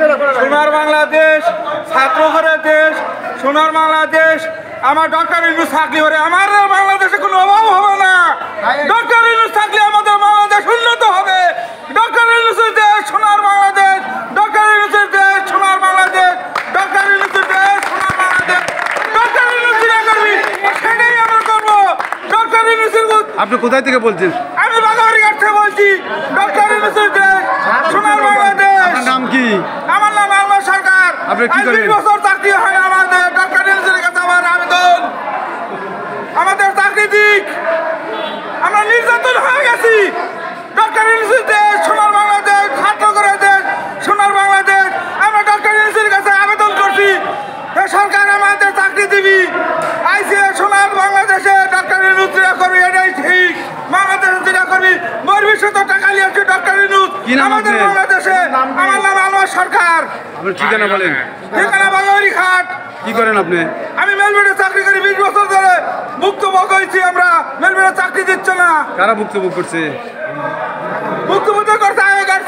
সোনার বাংলাদেশ, ছাত্র ঘরের দেশ, সোনার বাংলাদেশ। আমার ডক্টর ইউনূস থাকলে পরে আমার বাংলাদেশে কোনো অভাব হবে না। ডক্টর ইউনূস থাকলে আমাদের বাংলাদেশ উন্নত হবে। ডক্টর ইউনূসের দেশ সোনার বাংলাদেশ, ডক্টর ইউনূসের দেশ সোনার বাংলাদেশ, ডক্টর ইউনূসের দেশ সোনার বাংলাদেশ। ডক্টর ইউনূস যেটা করবি সেটাই আমরা করবো। ডক্টর ইউনূসের আপনি কোথায় থেকে বলছেন? আমি বাগাবাড়িঘাট থেকে বলছি। ডক্টর ইউনূসের দেশ সোনার বাংলাদেশ। আপনার নাম কি? আমার নাম আলমা সরকার। আপনি কি করেন? 20 বছর চাকরি হয় না আমাদের। ডক্টর ইউনূসের কাছে আমার আবেদন, আমাদের চাকরি দিক। আমরা নির্যাতন হয়ে গেছি। ডক্টর ইউনূসের দেশ সোনার বাংলাদেশ, ছাত্র করে দেশ সোনার বাংলাদেশ। আমরা ডক্টর ইউনূসের কাছে আবেদন করছি যে সরকার আমাদের চাকরি দিবি। আইসে সোনার বাংলাদেশে ডক্টর ইউনূস যেটা করবি এটাই ঠিক। বাংলাদেশে যেটা করবি ভবিষ্যৎ টাকা নিয়ে আসছে ডক্টর ইউনূস আমাদের বাংলাদেশে। আমার নাম আলমা সরকার। আপনার ঠিকানা বলেন। ঠিকানা বাগাবাড়িঘাট। কি করেন আপনি? আমি মেলবোর্নে চাকরি করি 20 বছর ধরে। ভুক্তভোগ হয়েছি আমরা। মেলবোর্নে চাকরি দিচ্ছে না। কারা ভুক্তভোগ করছে? ভুক্তভোগ করছে আগেকার